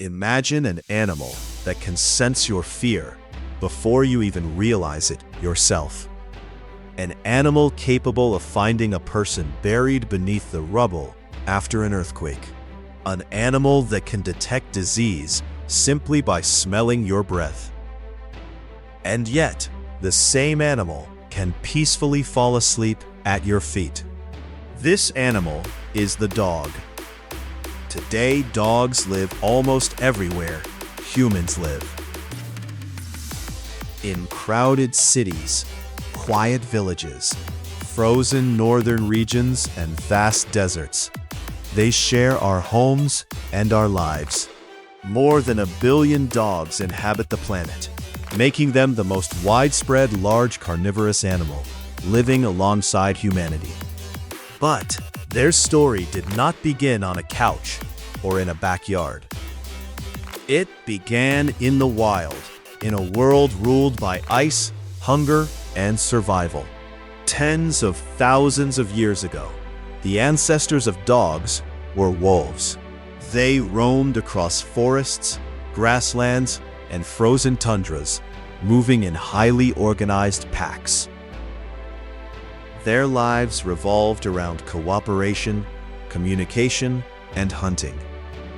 Imagine an animal that can sense your fear before you even realize it yourself. An animal capable of finding a person buried beneath the rubble after an earthquake. An animal that can detect disease simply by smelling your breath. And yet, the same animal can peacefully fall asleep at your feet. This animal is the dog. Today, dogs live almost everywhere humans live. In crowded cities, quiet villages, frozen northern regions, and vast deserts, they share our homes and our lives. More than 1 billion dogs inhabit the planet, making them the most widespread large carnivorous animal living alongside humanity. But their story did not begin on a couch or in a backyard. It began in the wild, in a world ruled by ice, hunger, and survival. Tens of thousands of years ago, the ancestors of dogs were wolves. They roamed across forests, grasslands, and frozen tundras, moving in highly organized packs. Their lives revolved around cooperation, communication, and hunting.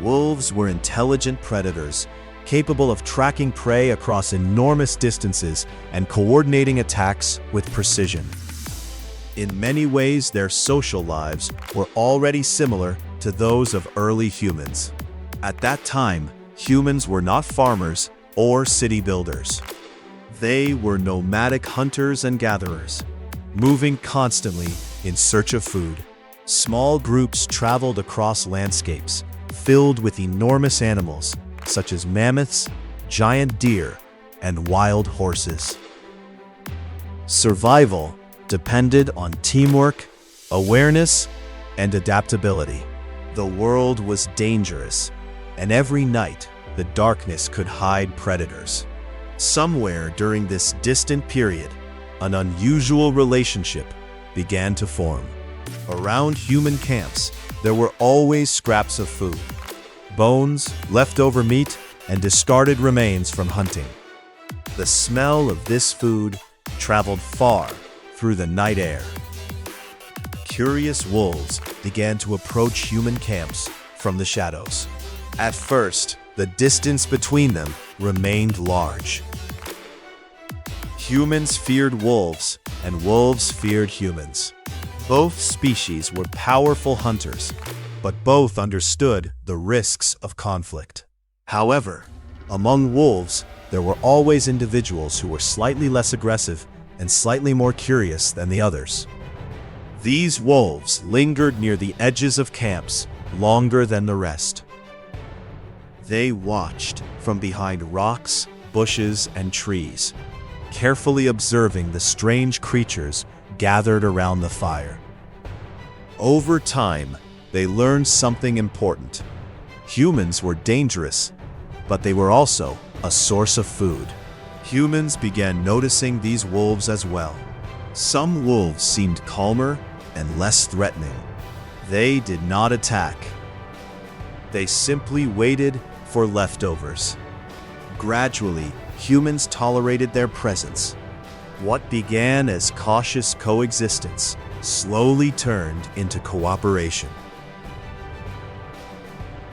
Wolves were intelligent predators, capable of tracking prey across enormous distances and coordinating attacks with precision. In many ways, their social lives were already similar to those of early humans. At that time, humans were not farmers or city builders. They were nomadic hunters and gatherers, moving constantly in search of food. Small groups traveled across landscapes filled with enormous animals such as mammoths, giant deer, and wild horses. Survival depended on teamwork, awareness, and adaptability. The world was dangerous, and every night the darkness could hide predators. Somewhere during this distant period, an unusual relationship began to form. Around human camps, there were always scraps of food, bones, leftover meat, and discarded remains from hunting. The smell of this food traveled far through the night air. Curious wolves began to approach human camps from the shadows. At first, the distance between them remained large. Humans feared wolves, and wolves feared humans. Both species were powerful hunters, but both understood the risks of conflict. However, among wolves, there were always individuals who were slightly less aggressive and slightly more curious than the others. These wolves lingered near the edges of camps longer than the rest. They watched from behind rocks, bushes, and trees, carefully observing the strange creatures gathered around the fire. Over time, they learned something important. Humans were dangerous, but they were also a source of food. Humans began noticing these wolves as well. Some wolves seemed calmer and less threatening. They did not attack. They simply waited for leftovers. Gradually, humans tolerated their presence. What began as cautious coexistence slowly turned into cooperation.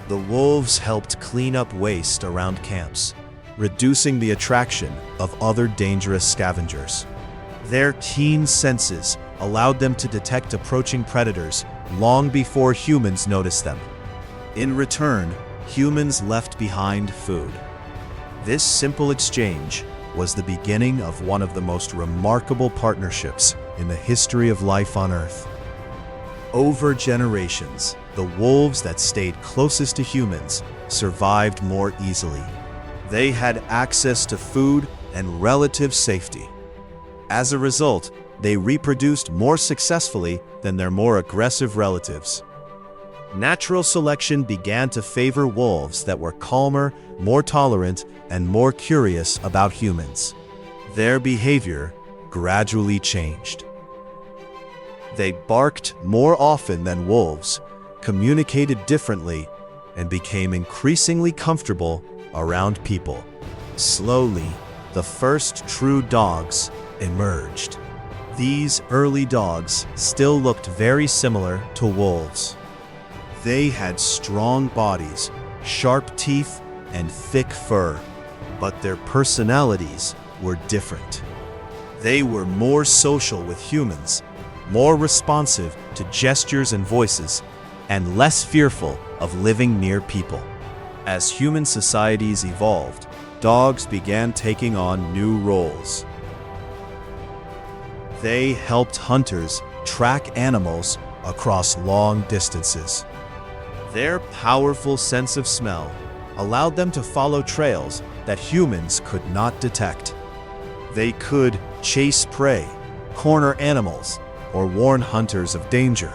The wolves helped clean up waste around camps, reducing the attraction of other dangerous scavengers. Their keen senses allowed them to detect approaching predators long before humans noticed them. In return, humans left behind food. This simple exchange was the beginning of one of the most remarkable partnerships in the history of life on Earth. Over generations, the wolves that stayed closest to humans survived more easily. They had access to food and relative safety. As a result, they reproduced more successfully than their more aggressive relatives. Natural selection began to favor wolves that were calmer, more tolerant, and more curious about humans. Their behavior gradually changed. They barked more often than wolves, communicated differently, and became increasingly comfortable around people. Slowly, the first true dogs emerged. These early dogs still looked very similar to wolves. They had strong bodies, sharp teeth, and thick fur, but their personalities were different. They were more social with humans, more responsive to gestures and voices, and less fearful of living near people. As human societies evolved, dogs began taking on new roles. They helped hunters track animals across long distances. Their powerful sense of smell allowed them to follow trails that humans could not detect. They could chase prey, corner animals, or warn hunters of danger.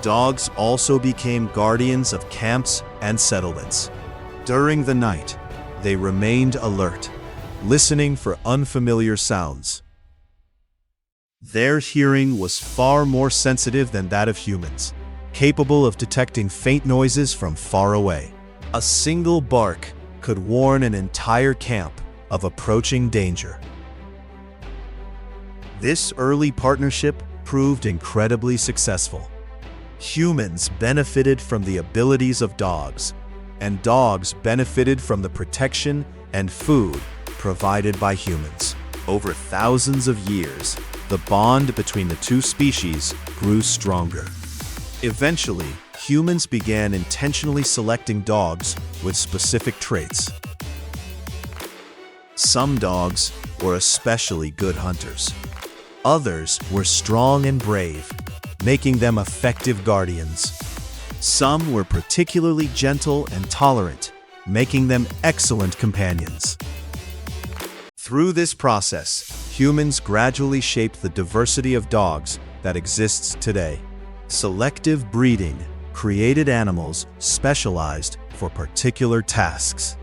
Dogs also became guardians of camps and settlements. During the night, they remained alert, listening for unfamiliar sounds. Their hearing was far more sensitive than that of humans, capable of detecting faint noises from far away. A single bark could warn an entire camp of approaching danger. This early partnership proved incredibly successful. Humans benefited from the abilities of dogs, and dogs benefited from the protection and food provided by humans. Over thousands of years, the bond between the two species grew stronger. Eventually, humans began intentionally selecting dogs with specific traits. Some dogs were especially good hunters. Others were strong and brave, making them effective guardians. Some were particularly gentle and tolerant, making them excellent companions. Through this process, humans gradually shaped the diversity of dogs that exists today. Selective breeding created animals specialized for particular tasks.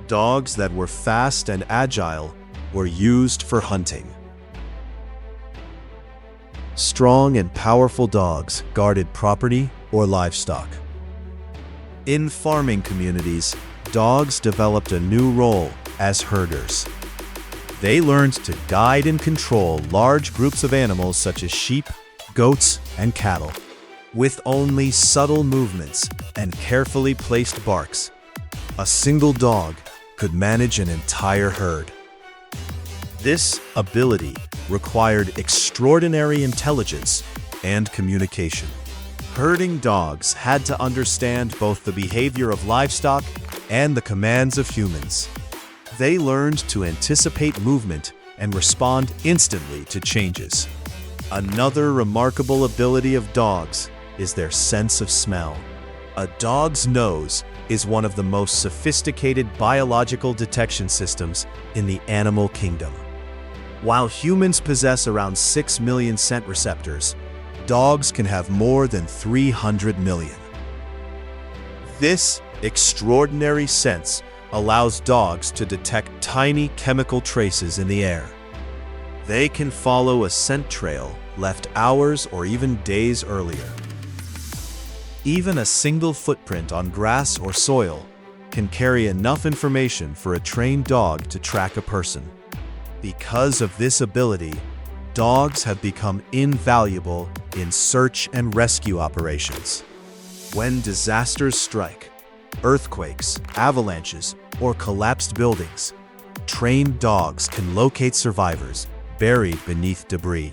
Dogs that were fast and agile were used for hunting. Strong and powerful dogs guarded property or livestock. In farming communities, dogs developed a new role as herders. They learned to guide and control large groups of animals such as sheep, goats, and cattle. With only subtle movements and carefully placed barks, a single dog could manage an entire herd. This ability required extraordinary intelligence and communication. Herding dogs had to understand both the behavior of livestock and the commands of humans. They learned to anticipate movement and respond instantly to changes. Another remarkable ability of dogs is their sense of smell. A dog's nose is one of the most sophisticated biological detection systems in the animal kingdom. While humans possess around 6 million scent receptors, dogs can have more than 300 million. This extraordinary sense allows dogs to detect tiny chemical traces in the air. They can follow a scent trail left hours or even days earlier. Even a single footprint on grass or soil can carry enough information for a trained dog to track a person. Because of this ability, dogs have become invaluable in search and rescue operations. When disasters strike, earthquakes, avalanches, or collapsed buildings, trained dogs can locate survivors buried beneath debris.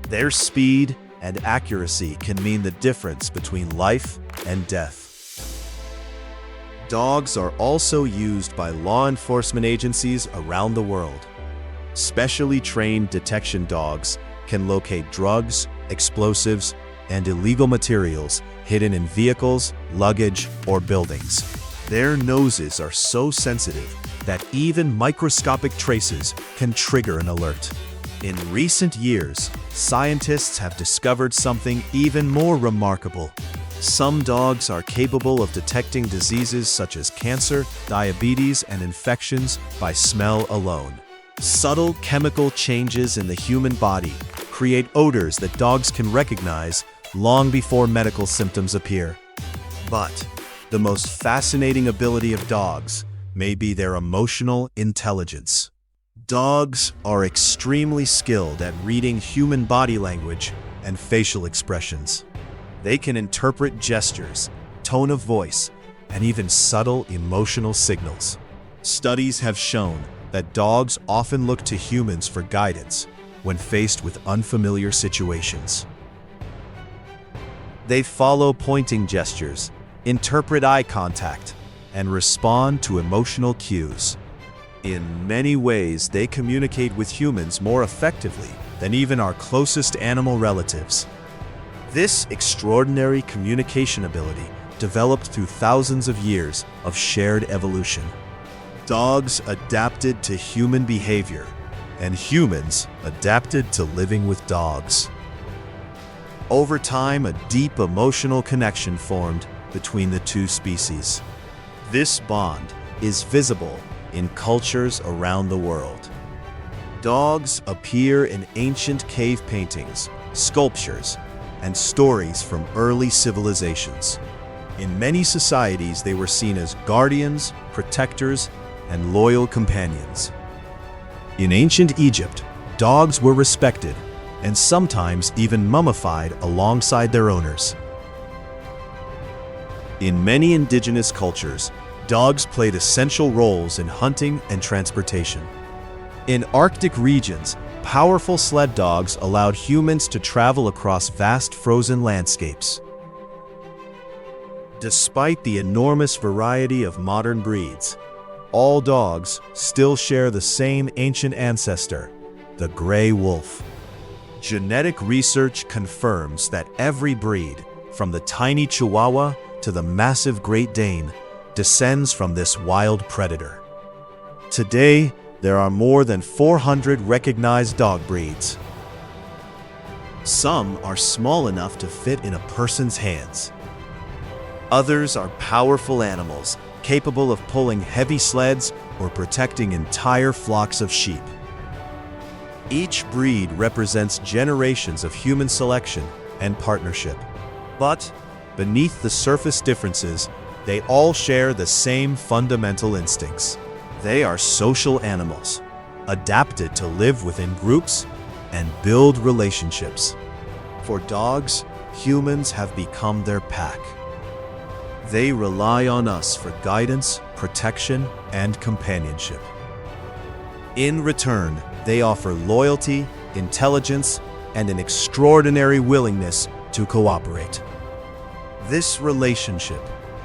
Their speed and accuracy can mean the difference between life and death. Dogs are also used by law enforcement agencies around the world. Specially trained detection dogs can locate drugs, explosives, and illegal materials hidden in vehicles, luggage, or buildings. Their noses are so sensitive that even microscopic traces can trigger an alert. In recent years, scientists have discovered something even more remarkable. Some dogs are capable of detecting diseases such as cancer, diabetes, and infections by smell alone. Subtle chemical changes in the human body create odors that dogs can recognize long before medical symptoms appear. But The most fascinating ability of dogs may be their emotional intelligence. Dogs are extremely skilled at reading human body language and facial expressions. They can interpret gestures, tone of voice, and even subtle emotional signals. Studies have shown that dogs often look to humans for guidance when faced with unfamiliar situations. They follow pointing gestures, interpret eye contact, and respond to emotional cues. In many ways, they communicate with humans more effectively than even our closest animal relatives. This extraordinary communication ability developed through thousands of years of shared evolution. Dogs adapted to human behavior, and humans adapted to living with dogs. Over time, a deep emotional connection formed between the two species. This bond is visible in cultures around the world. Dogs appear in ancient cave paintings, sculptures, and stories from early civilizations. In many societies, they were seen as guardians, protectors, and loyal companions. In ancient Egypt, dogs were respected and sometimes even mummified alongside their owners. In many indigenous cultures, dogs played essential roles in hunting and transportation. In Arctic regions, powerful sled dogs allowed humans to travel across vast frozen landscapes. Despite the enormous variety of modern breeds, all dogs still share the same ancient ancestor, the gray wolf. Genetic research confirms that every breed, from the tiny Chihuahua to the massive Great Dane, descends from this wild predator. Today, there are more than 400 recognized dog breeds. Some are small enough to fit in a person's hands. Others are powerful animals, capable of pulling heavy sleds or protecting entire flocks of sheep. Each breed represents generations of human selection and partnership. But beneath the surface differences, they all share the same fundamental instincts. They are social animals, adapted to live within groups and build relationships. For dogs, humans have become their pack. They rely on us for guidance, protection, and companionship. In return, they offer loyalty, intelligence, and an extraordinary willingness to cooperate. This relationship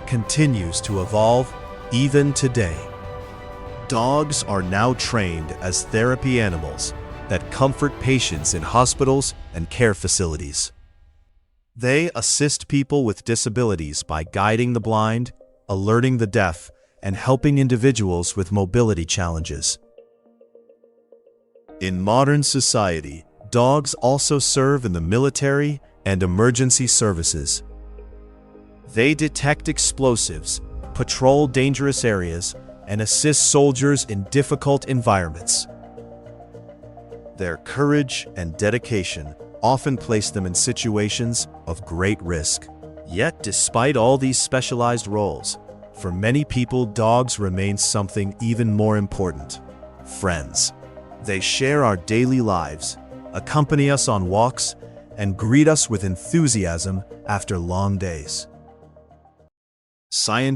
continues to evolve even today. Dogs are now trained as therapy animals that comfort patients in hospitals and care facilities. They assist people with disabilities by guiding the blind, alerting the deaf, and helping individuals with mobility challenges. In modern society, dogs also serve in the military and emergency services. They detect explosives, patrol dangerous areas, and assist soldiers in difficult environments. Their courage and dedication often place them in situations of great risk. Yet, despite all these specialized roles, for many people, dogs remain something even more important: friends. They share our daily lives, accompany us on walks, and greet us with enthusiasm after long days. Scientists